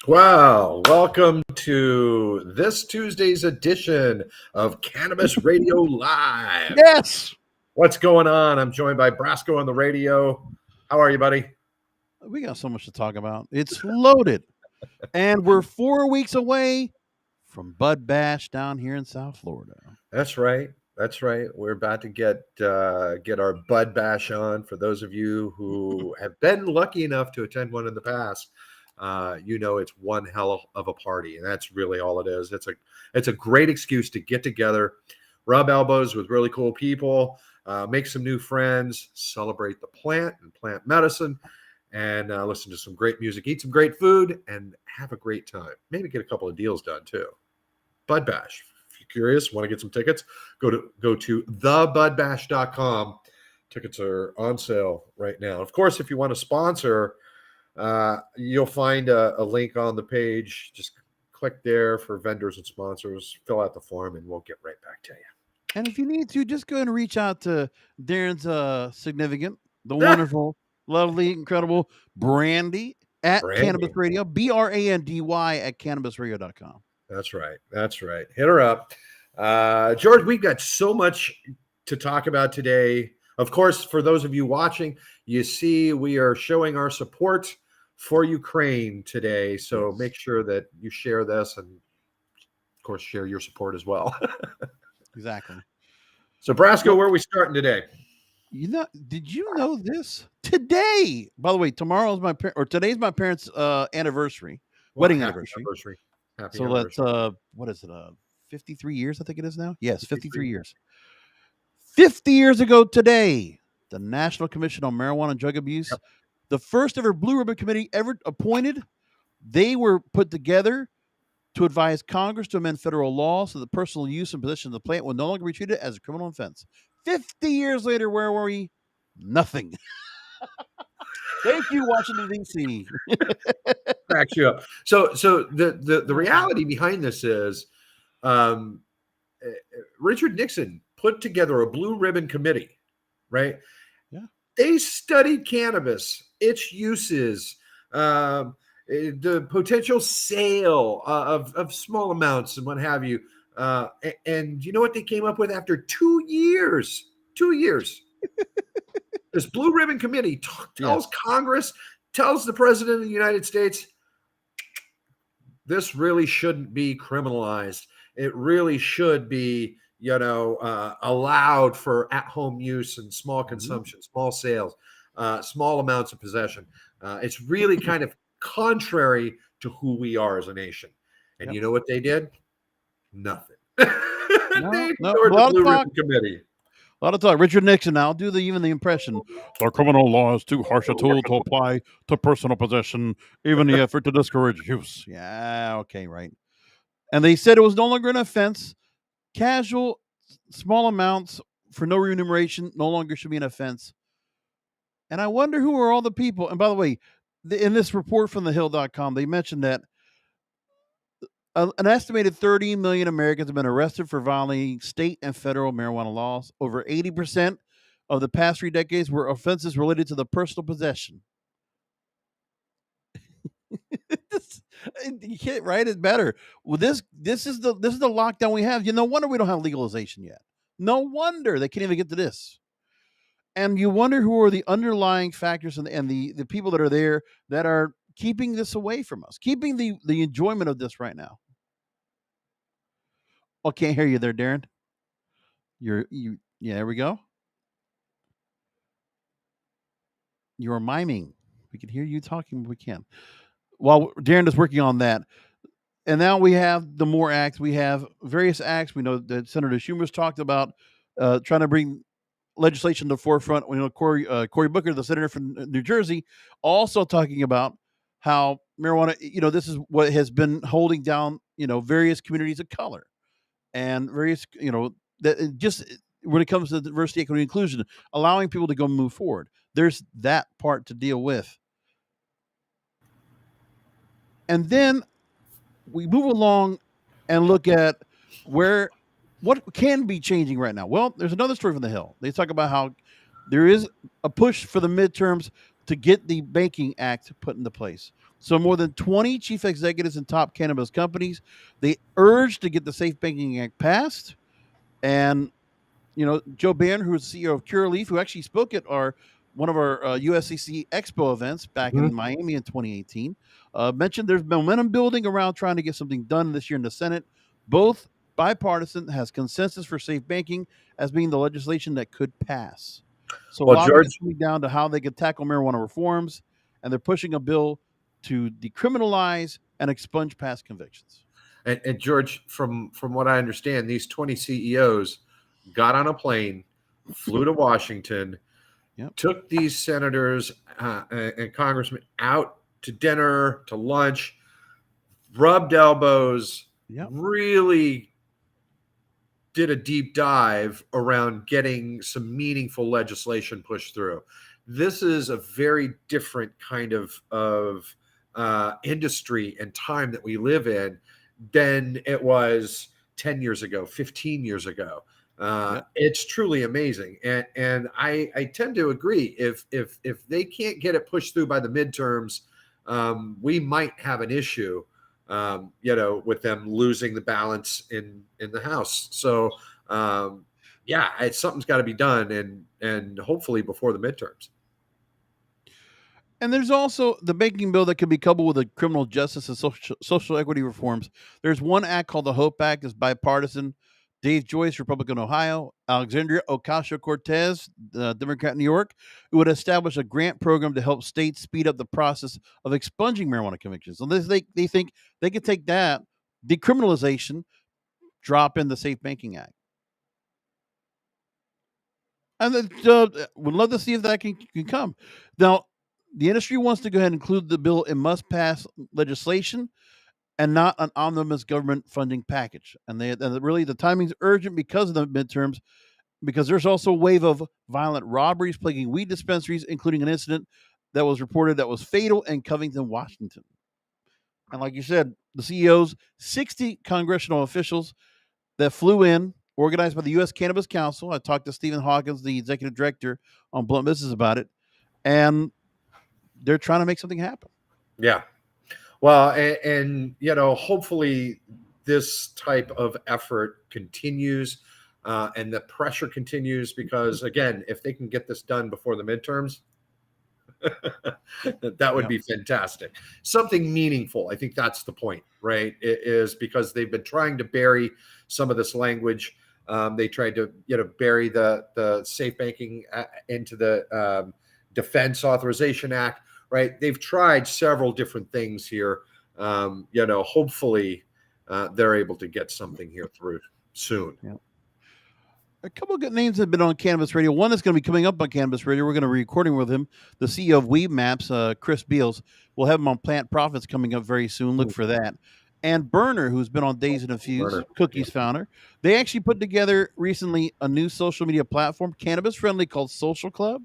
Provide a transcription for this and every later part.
Well, welcome to this Tuesday's edition of Cannabis Radio Live. Yes, What's going on? I'm joined by Brasco on the radio. How are you, buddy? we got so much to talk about. It's loaded, and we're 4 weeks away from Bud Bash down here in South Florida. That's right. That's right. We're about to get our Bud Bash on. For those of you who have been lucky enough to attend one in the past, it's one hell of a party, and that's really all it is. It's a great excuse to get together, rub elbows with really cool people, make some new friends, celebrate the plant and plant medicine, and listen to some great music, eat some great food, and have a great time. Maybe get a couple of deals done too. Bud Bash. If you're curious, want to get some tickets, go to thebudbash.com. Tickets are on sale right now. Of course, if you want to sponsor, you'll find a link on the page. Just click there for vendors and sponsors, fill out the form, and we'll get right back to you. And if you need to, just go ahead and reach out to Darren's significant, the wonderful, lovely, incredible Brandy at Brandy. Cannabis Radio, BRANDY at cannabisradio.com. That's right. That's right. Hit her up. George, we've got so much to talk about today. Of course, for those of you watching, you see we are showing our support for Ukraine today. So make sure that you share this and, of course, share your support as well. Exactly. So, Brasco, where are we starting today? Did you know this? Today, by the way, today's my parents' anniversary, wedding anniversary. Happy so anniversary. Let's what is it? 53 years, I think it is now. Yes, 53 years. 50 years ago today, the National Commission on Marijuana and Drug Abuse, the first ever Blue Ribbon Committee ever appointed, they were put together to advise Congress to amend federal law so the personal use and possession of the plant will no longer be treated as a criminal offense. 50 years later, where were we? Nothing. Thank you, Washington, D.C. Cracks you up. So the reality behind this is Richard Nixon put together a Blue Ribbon Committee, right? Yeah. They studied cannabis, its uses, the potential sale of small amounts and what have you. And you know what they came up with after 2 years? 2 years. This Blue Ribbon Committee tells Congress, tells the President of the United States, this really shouldn't be criminalized. It really should be, allowed for at-home use and small consumption, small sales, small amounts of possession. It's really kind of contrary to who we are as a nation. And you know what they did? Nothing. They ignored the Blue Ribbon Committee. A lot of talk. Richard Nixon, I'll do even the impression. The criminal law is too harsh a tool to apply to personal possession, even the effort to discourage use. Yeah, okay, right. And they said it was no longer an offense. Casual, small amounts for no remuneration no longer should be an offense. And I wonder who are all the people. And by the way, in this report from thehill.com, they mentioned that an estimated 30 million Americans have been arrested for violating state and federal marijuana laws. Over 80% of the past 3 decades were offenses related to the personal possession. You can't write it better. Well, this is the lockdown we have. No wonder we don't have legalization yet. No wonder they can't even get to this. And you wonder who are the underlying factors and the people that are there that are keeping this away from us, keeping the enjoyment of this right now. Oh, can't hear you there, Darren. Yeah, there we go. You're miming. We can hear you talking, but we can't. While Darren is working on that. And now we have the more acts. We have various acts. We know that Senator Schumer's talked about trying to bring legislation to the forefront. Cory Booker, the senator from New Jersey, also talking about how marijuana, this is what has been holding down, various communities of color and various, that just when it comes to diversity, equity, inclusion, allowing people to go move forward. There's that part to deal with. And then we move along and look at what can be changing right now. Well, there's another story from the Hill. They talk about how there is a push for the midterms to get the Banking Act put into place. So more than 20 chief executives in top cannabis companies, they urged to get the Safe Banking Act passed. And Joe Banner, who's CEO of Curaleaf, who actually spoke at one of our USCC Expo events back in Miami in 2018, mentioned there's momentum building around trying to get something done this year in the Senate. Both bipartisan, has consensus for safe banking as being the legislation that could pass. So Well, lobbying is George, coming down to how they could tackle marijuana reforms, and they're pushing a bill to decriminalize and expunge past convictions. and George, from what I understand, these 20 CEOs got on a plane, flew to Washington, Yep. took these senators and congressmen out to dinner, to lunch, rubbed elbows, Yep. really did a deep dive around getting some meaningful legislation pushed through. This is a very different kind of industry and time that we live in than it was 10 years ago, 15 years ago. Yep. It's truly amazing, and I tend to agree. If they can't get it pushed through by the midterms, we might have an issue. With them losing the balance in the House. So, something's got to be done, and hopefully before the midterms. And there's also the banking bill that can be coupled with the criminal justice and social equity reforms. There's one act called the HOPE Act, is bipartisan. Dave Joyce, Republican, Ohio. Alexandria Ocasio-Cortez, Democrat, New York, who would establish a grant program to help states speed up the process of expunging marijuana convictions. So they think they could take that decriminalization, drop in the Safe Banking Act. And would love to see if that can come. Now, the industry wants to go ahead and include the bill in must-pass legislation and not an omnibus government funding package. And really the timing's urgent because of the midterms, because there's also a wave of violent robberies plaguing weed dispensaries, including an incident that was reported that was fatal in Covington, Washington. And like you said, the CEOs, 60 congressional officials that flew in, organized by the U.S. Cannabis Council. I talked to Stephen Hawkins, the executive director, on Blunt Business about it, and they're trying to make something happen. Yeah. Well, and hopefully this type of effort continues, and the pressure continues, because again, if they can get this done before the midterms, that would be fantastic. Something meaningful. I think that's the point, right? It is because they've been trying to bury some of this language. They tried to, bury the safe banking into the Defense Authorization Act, right? They've tried several different things here. Hopefully they're able to get something here through soon. Yeah. A couple of good names have been on Cannabis Radio. One that's going to be coming up on Cannabis Radio. We're going to be recording with him, the CEO of WeMaps, Chris Beals. We'll have him on Plant Profits coming up very soon. Look for that. And Burner, who's been on Days and Infused, Cookies founder. They actually put together recently a new social media platform, cannabis friendly, called Social Club,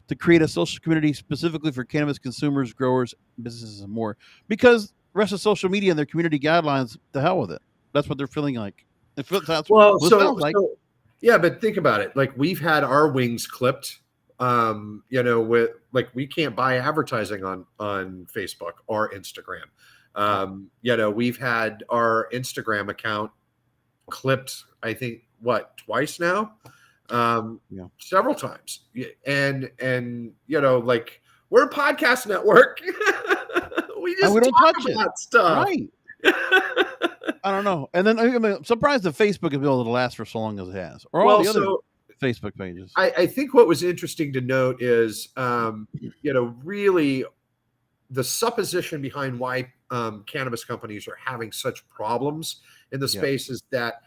to create a social community specifically for cannabis consumers, growers, businesses, and more. Because the rest of social media and their community guidelines, the hell with it. That's what they're feeling like. That's what it sounds like. Yeah, but think about it. Like, we've had our wings clipped. With, like, we can't buy advertising on Facebook or Instagram. We've had our Instagram account clipped, I think, twice now? Several times. And like, we're a podcast network. we don't talk touch about it. stuff. Right. I don't know. And then I'm surprised that Facebook has been able to last for so long as it has, or all the other Facebook pages. I think what was interesting to note is, really the supposition behind why cannabis companies are having such problems in the space is that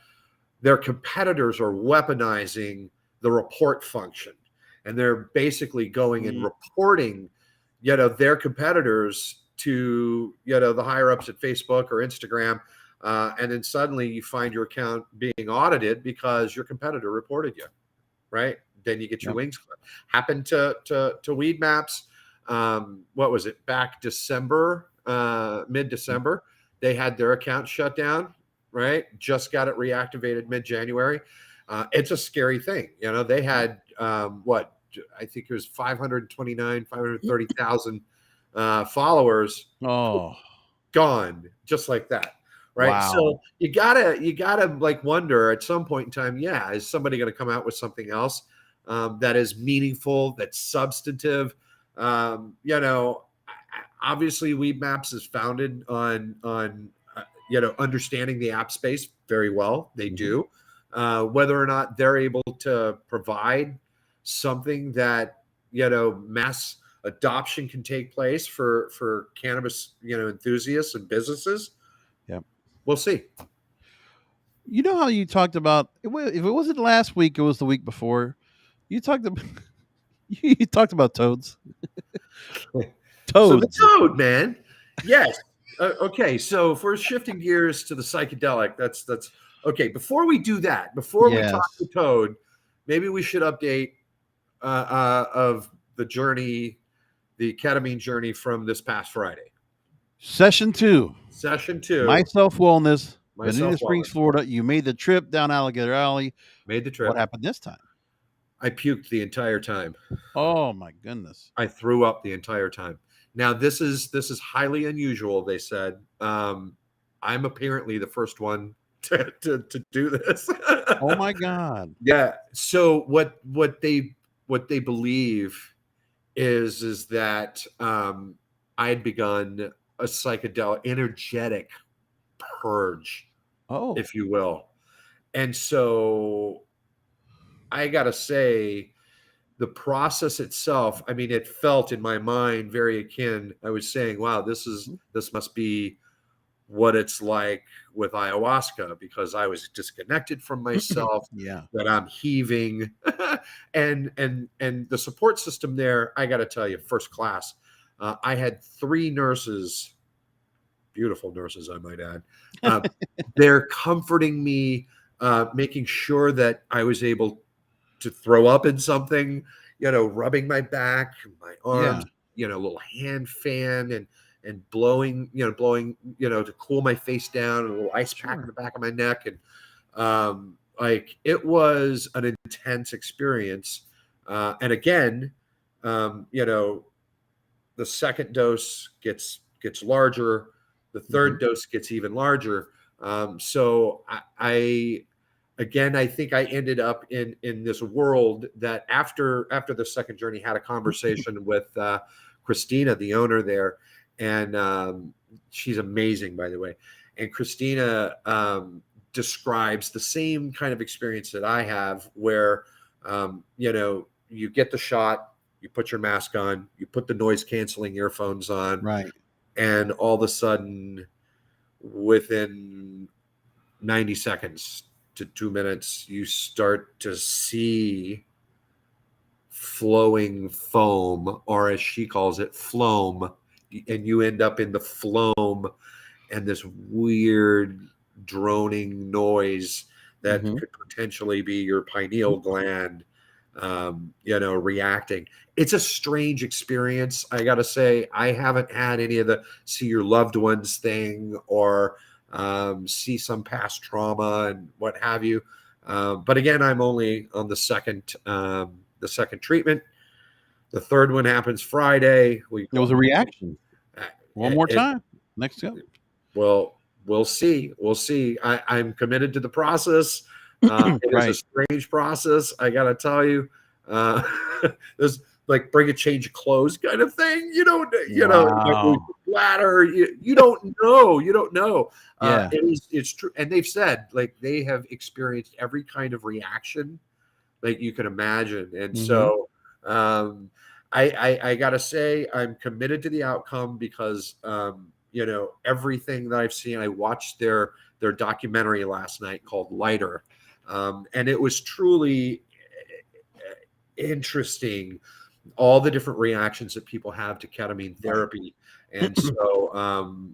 their competitors are weaponizing the report function, and they're basically going and reporting, their competitors to, the higher ups at Facebook or Instagram. And then suddenly you find your account being audited because your competitor reported you, right? Then you get your wings clipped. Happened to WeedMaps. What was it? Back December, mid-December, they had their account shut down, right? Just got it reactivated mid-January. It's a scary thing. They had I think it was 530,000 followers, Oh, gone just like that. Right. wow. So you gotta like wonder at some point in time, yeah, is somebody going to come out with something else that is meaningful, that's substantive? Obviously, WeMaps is founded on understanding the app space very well. They Mhm. do. Whether or not they're able to provide something that mass adoption can take place for cannabis enthusiasts and businesses, Yep. we'll see. You know how you talked about if it wasn't last week, it was the week before. You talked about you talked about toads. So the Toads. toad, man. Yes. Okay. So if we're shifting gears to the psychedelic, that's okay. Before we do that, before we talk Yes. to toad, maybe we should update of the journey, the ketamine journey from this past Friday. Session 2. Session two, Myself Wellness, Benita myself Springs, wellness. Florida. You made the trip down Alligator Alley. Made the What trip. happened this time? I puked the entire time. Oh my goodness. I threw up the entire time. Now this is highly unusual. They said I'm apparently the first one to do this. Oh my God. Yeah. So what they believe is that I had begun a psychedelic energetic purge, Oh. if you will. And so I gotta say, the process itself, I mean, it felt in my mind very akin. I was saying, wow, this must be what it's like with ayahuasca, because I was disconnected from myself, Yeah. that I'm heaving. And the support system there, I got to tell you, first class. I had 3 nurses, beautiful nurses, I might add. Uh, they're comforting me, making sure that I was able to throw up in something, rubbing my back, my Yeah. arms, a little hand fan, and blowing, to cool my face down, and a little ice pack in Sure. the back of my neck. And like, it was an intense experience. And again, the second dose gets larger, the Hmm. third dose gets even larger. So I again, I think I ended up in this world that after the second journey, had a conversation with Christina, the owner there, and she's amazing, by the way. And Christina describes the same kind of experience that I have, where you get the shot, you put your mask on, you put the noise canceling earphones on, Right. and all of a sudden, within 90 seconds to 2 minutes, you start to see flowing foam, or as she calls it, phloem, and you end up in the phloem, and this weird droning noise that Hmm. could potentially be your pineal gland, reacting. It's a strange experience. I got to say, I haven't had any of the see your loved ones thing, or see some past trauma and what have you. But again, I'm only on the second treatment. The third one happens Friday. We It was a reaction. uh, One more it, time. Next up. well, we'll see. We'll see. I'm committed to the process. It is a Right. strange process, I gotta tell you. Uh, there's like bring a change of clothes kind of thing. Wow. Bladder. You don't know. You don't know. Yeah. It's true, and they've said like they have experienced every kind of reaction that you can imagine, and Hmm. so I gotta say I'm committed to the outcome, because everything that I've seen. I watched their documentary last night called Lighter, and it was truly interesting, all the different reactions that people have to ketamine Right. therapy. And so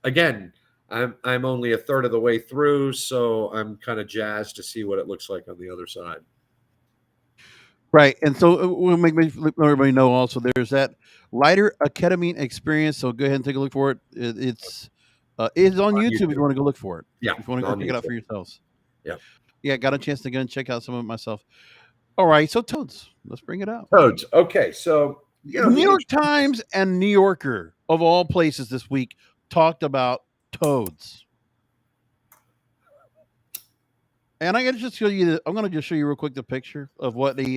again, I'm only a third of the way through, so I'm kind of jazzed to see what it looks like on the other side. Right, and so we'll let everybody know also there's that lighter a ketamine experience. So go ahead and take a look for it. It's on On YouTube if you YouTube. want to go look for it. Yeah, If you want to go on check it out YouTube. for yourselves. Yeah. Yeah, got a chance to go and check out some of it myself. All right, so toads, let's bring it out. Toads. Okay, so New York Times and New Yorker, of all places this week, talked about toads. And I got to just show you. I'm going to just show you real quick the picture of what they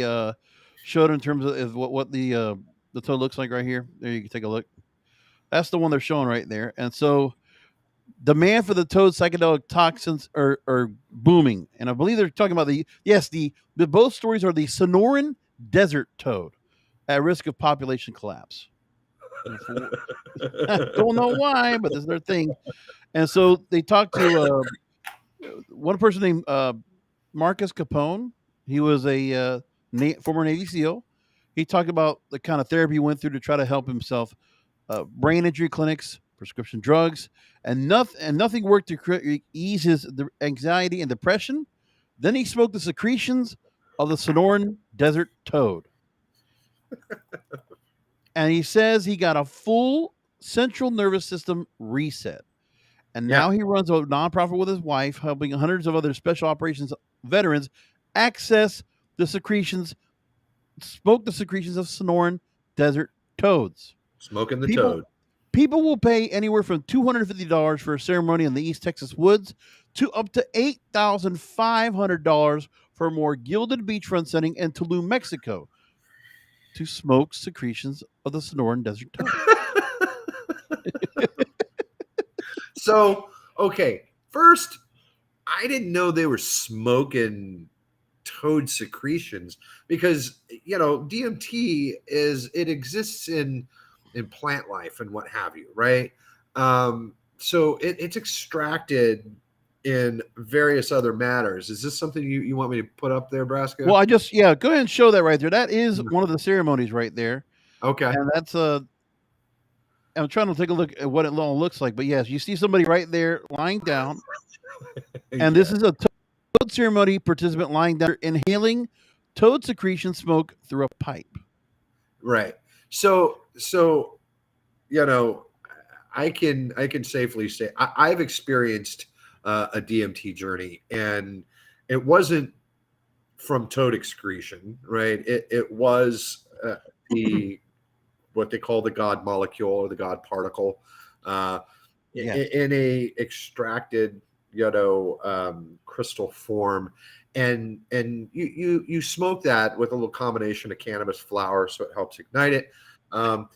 showed in terms of what the toad looks like right here. There, you can take a look. That's the one they're showing right there. And so, demand for the toad psychedelic toxins are booming, and I believe they're talking about the both stories are the Sonoran desert toad at risk of population collapse. I don't know why, but this is their thing. And so they talked to one person named Marcus Capone. He was a former Navy SEAL. He talked about the kind of therapy he went through to try to help himself. Brain injury clinics, prescription drugs, and nothing worked to ease his anxiety and depression. Then he smoked the secretions of the Sonoran desert toad. And he says he got a full central nervous system reset. And now he runs a nonprofit with his wife, helping hundreds of other special operations veterans access the secretions, smoke the secretions of Sonoran desert toads. Smoking the toad. People will pay anywhere from $250 for a ceremony in the East Texas woods to up to $8,500 for a more gilded beachfront setting in Tulum, Mexico, to smoke secretions of the Sonoran desert toad. So, okay, first, I didn't know they were smoking toad secretions because, DMT exists in plant life and what have you, right? So it's extracted in various other matters. Is this something you want me to put up there, Brasco? Well, go ahead and show that right there. That is one of the ceremonies right there. Okay. And that's I'm trying to take a look at what it looks like, but yes, you see somebody right there lying down, and this is a toad ceremony participant lying down, inhaling toad secretion smoke through a pipe. Right. So I can safely say I've experienced a DMT journey, and it wasn't from toad excretion, right? It was the what they call the God molecule or the God particle in a extracted crystal form, and you smoke that with a little combination of cannabis flower, so it helps ignite it. And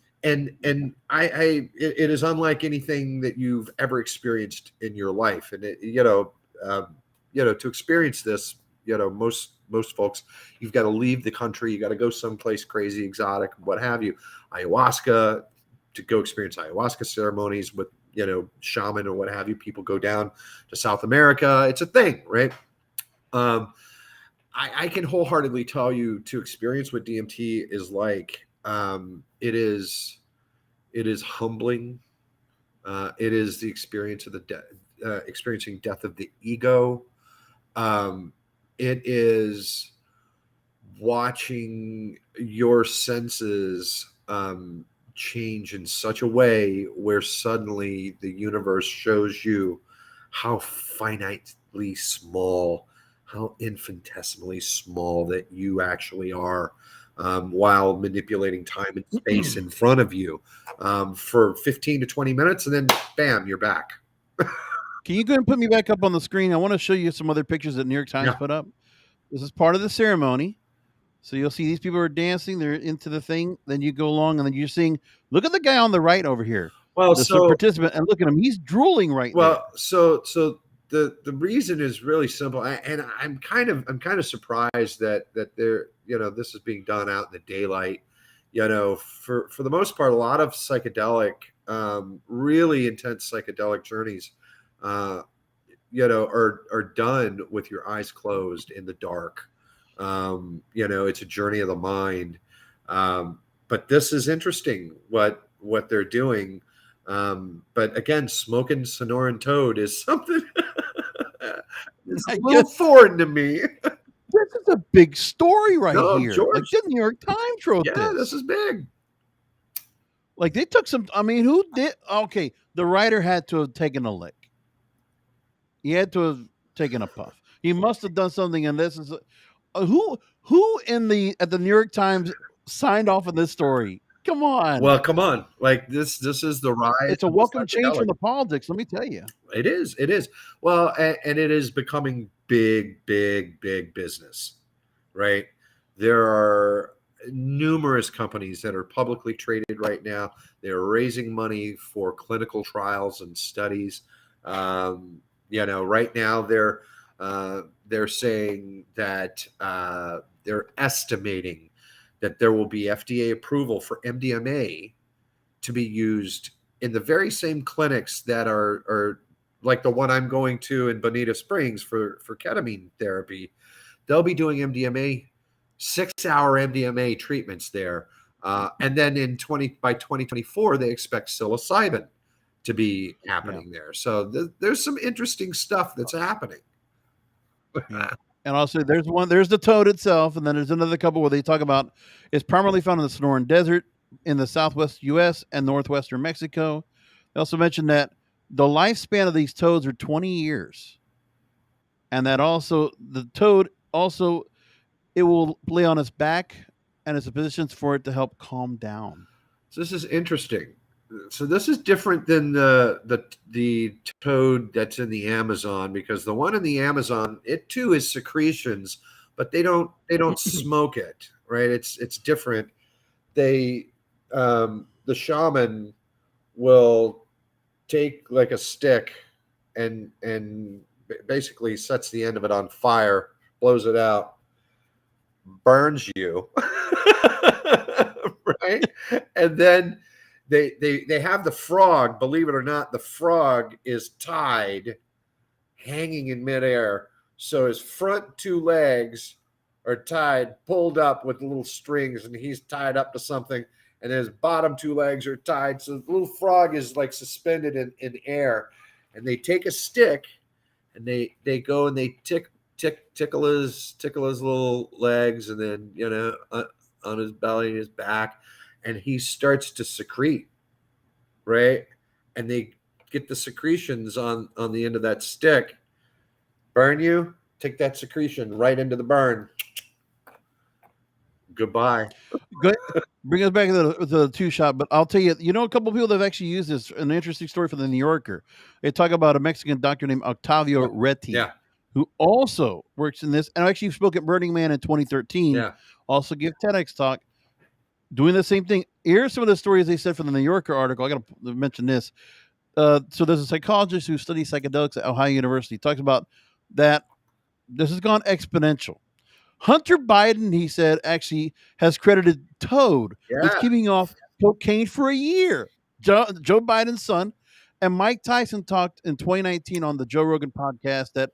it is unlike anything that you've ever experienced in your life, and to experience this, most folks, you've got to leave the country, you got to go someplace crazy, exotic, what have you. Ayahuasca, to go experience ayahuasca ceremonies with shaman or what have you. People go down to South America. It's a thing, right? I can wholeheartedly tell you, to experience what DMT is like, it is humbling. It is the experience of experiencing death of the ego. It is watching your senses change in such a way where suddenly the universe shows you how finitely small, how infinitesimally small that you actually are, while manipulating time and space in front of you for 15 to 20 minutes, and then bam, you're back. Can you go ahead and put me back up on the screen? I want to show you some other pictures that New York Times put up. This is part of the ceremony. So you'll see these people are dancing. They're into the thing. Then you go along, and then you're seeing, look at the guy on the right over here. Well, the participant, and look at him. He's drooling right now. Well, so the reason is really simple, and I'm kind of surprised that they're this is being done out in the daylight. For the most part, a lot of psychedelic, really intense psychedelic journeys, are done with your eyes closed in the dark. It's a journey of the mind. But this is interesting what they're doing. But again, smoking Sonoran toad is something it's a little foreign to me. This is a big story right here. George. Like, the New York Times wrote this. Yeah, this is big. Like, they took some. I mean, who did? Okay, the writer had to have taken a lick. He had to have taken a puff. He must have done something. And this is who at the New York Times signed off on this story. Come on. Well, come on. Like this is the rise It's a of the welcome change psychedelic. from the politics, let me tell you. It is. It is. Well, and it is becoming big, big, big business, right? There are numerous companies that are publicly traded right now. They're raising money for clinical trials and studies. Right now they're saying that they're estimating that there will be FDA approval for MDMA to be used in the very same clinics that are like the one I'm going to in Bonita Springs for ketamine therapy. They'll be doing MDMA 6-hour MDMA treatments there, and then by 2024 they expect psilocybin to be happening there. So there's some interesting stuff that's happening. Yeah. And also there's the toad itself, and then there's another couple where they talk about it's primarily found in the Sonoran Desert in the southwest US and northwestern Mexico. They also mentioned that the lifespan of these toads are 20 years. And that also the toad also it will lay on its back and it's a position for it to help calm down. So this is interesting. So this is different than the toad that's in the Amazon, because the one in the Amazon, it too is secretions, but they don't smoke it, right? It's different. The shaman will take like a stick and basically sets the end of it on fire, blows it out, burns you, right? And then they have the frog. Believe it or not, the frog is tied, hanging in midair. So his front two legs are tied, pulled up with little strings, and he's tied up to something. And his bottom two legs are tied. So the little frog is like suspended in air. And they take a stick and they go and they tickle his little legs, and then on his belly and his back, and he starts to secrete, right? And they get the secretions on the end of that stick, burn you, take that secretion right into the burn. Goodbye. Good. Bring us back to the two shot, but I'll tell you, a couple of people that have actually used this. An interesting story for the New Yorker. They talk about a Mexican doctor named Octavio Reti, Yeah. who also works in this, and actually spoke at Burning Man in 2013. Yeah. Also give TEDx talk, doing the same thing. Here's some of the stories they said from the New Yorker article. I got to mention this. So there's a psychologist who studies psychedelics at Ohio University. Talks about that this has gone exponential. Hunter Biden, he said, actually has credited Toad with Yeah. keeping off cocaine for a year. Joe Biden's son. And Mike Tyson talked in 2019 on the Joe Rogan podcast that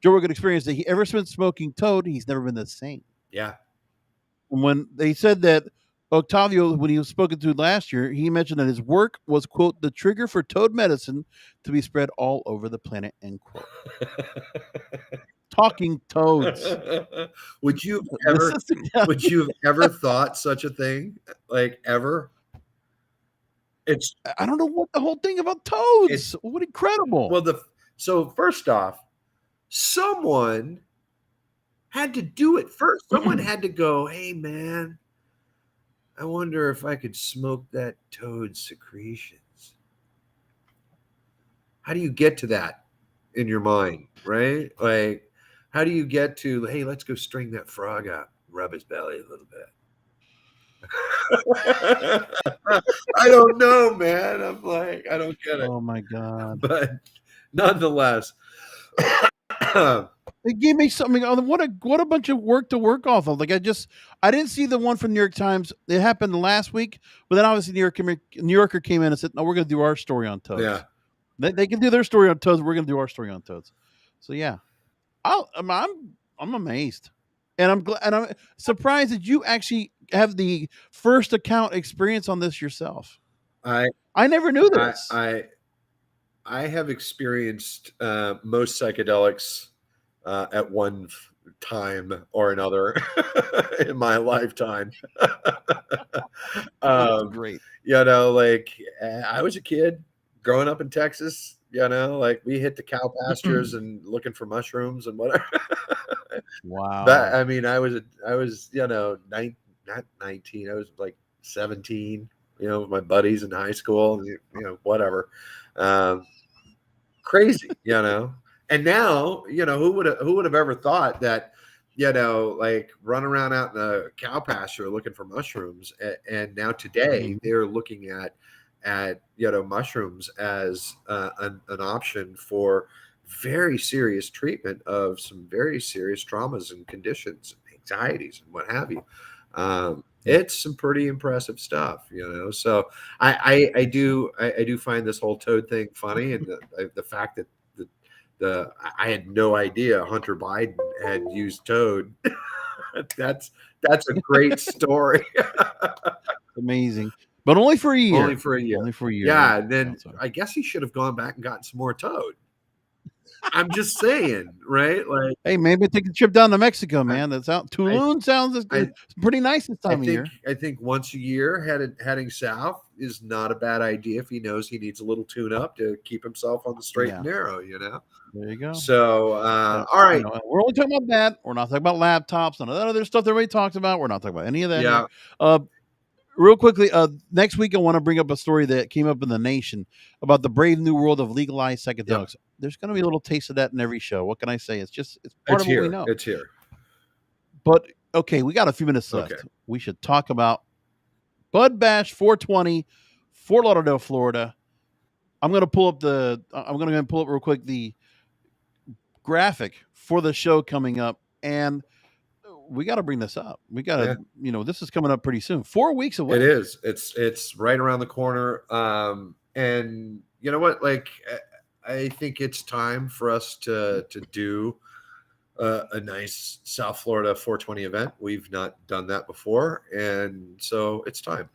Joe Rogan experienced that he ever since smoking Toad, he's never been the same. Yeah. And when they said that Octavio, when he was spoken to last year, he mentioned that his work was, quote, the trigger for Toad medicine to be spread all over the planet, end quote. Talking toads. Would you have ever thought such a thing? Like, ever? I don't know what the whole thing about toads. What incredible. Well, so first off, someone had to do it first. Someone had to go, hey man, I wonder if I could smoke that toad secretions. How do you get to that in your mind, right? Like, how do you get to, hey, let's go string that frog up, rub his belly a little bit? I don't know, man. I'm like, I don't get it. Oh my God. But nonetheless, it gave me something. What a bunch of work to work off of. Like I didn't see the one from New York Times. It happened last week, but then obviously New Yorker came in and said, no, we're going to do our story on toads. Yeah. They can do their story on toads. We're going to do our story on toads. So yeah, I'm amazed, and I'm glad, and I'm surprised that you actually have the first account experience on this yourself. I never knew this. I have experienced most psychedelics at one time or another in my lifetime. Great. Like I was a kid growing up in Texas. Like we hit the cow pastures and looking for mushrooms and whatever. Wow. But I mean, I was not 19. I was like 17, with my buddies in high school, whatever. Um, Crazy. And now, who would have ever thought that, like run around out in the cow pasture looking for mushrooms, and now today Mhm. they're looking at mushrooms as an option for very serious treatment of some very serious traumas and conditions, anxieties, and what have you. Yeah. It's some pretty impressive stuff. So I do find this whole toad thing funny, and the fact that I had no idea Hunter Biden had used toad. That's a great story. Amazing. But only for a Only year. for a year. Only for a year. Yeah, Yeah. and then So I guess he should have gone back and gotten some more toad. I'm just saying, right? Like hey, maybe take a trip down to Mexico, I, man. That's out. I, Tulum sounds I pretty nice this I time of think year. I think once a year heading south is not a bad idea if he knows he needs a little tune up to keep himself on the straight and Yeah. narrow. There you go. So But all right, we're only talking about that. We're not talking about laptops, none of that other stuff that everybody talks about. We're not talking about any of that here. yeah, Real quickly, next week I want to bring up a story that came up in the Nation about the brave new world of legalized yep, psychedelics. There's going to be a little taste of that in every show. What can I say? It's part it's of what we here. know. It's here. But okay, we got a few minutes Okay. left. We should talk about Bud Bash 420, Fort Lauderdale, Florida. I'm going to pull up real quick the graphic for the show coming up, and we got to bring this up. We got Yeah. to, this is coming up pretty soon. 4 weeks away. It is. It's right around the corner. And you know what? Like, I think it's time for us to do a nice South Florida 420 event. We've not done that before, and so it's time,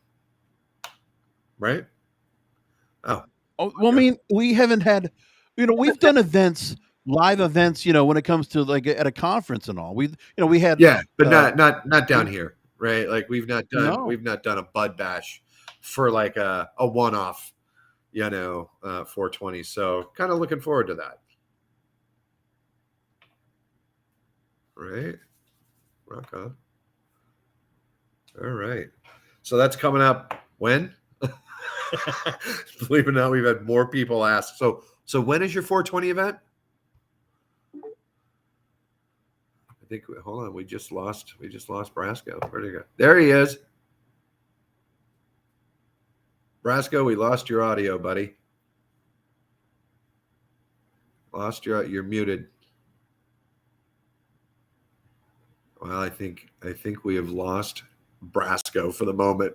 right? Oh, Oh, well, I mean, we haven't had, we've done events, live events, when it comes to like at a conference and all. We had, yeah, but not down we- here, right? Like no, we've not done a Bud Bash for like a one off, 420. So kind of looking forward to that. Right. Rock on. All right. So that's coming up when? Believe it or not, we've had more people ask. So when is your 420 event? I think hold on, we just lost Brasco. Where'd he go? There he is. Brasco, we lost your audio, buddy. You're muted. Well, I think we have lost Brasco for the moment.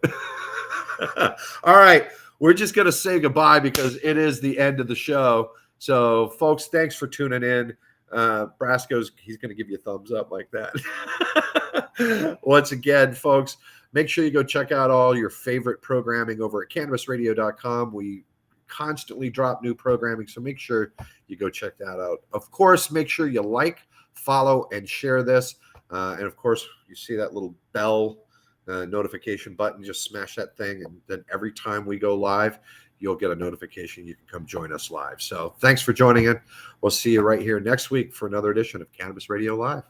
All right, we're just going to say goodbye because it is the end of the show. So, folks, thanks for tuning in. He's going to give you a thumbs up like that. Once again, folks, make sure you go check out all your favorite programming over at cannabisradio.com. We constantly drop new programming, so make sure you go check that out. Of course, make sure you like, follow, and share this. And of course, you see that little bell notification button. Just smash that thing, and then every time we go live, you'll get a notification. You can come join us live. So thanks for joining in. We'll see you right here next week for another edition of Cannabis Radio Live.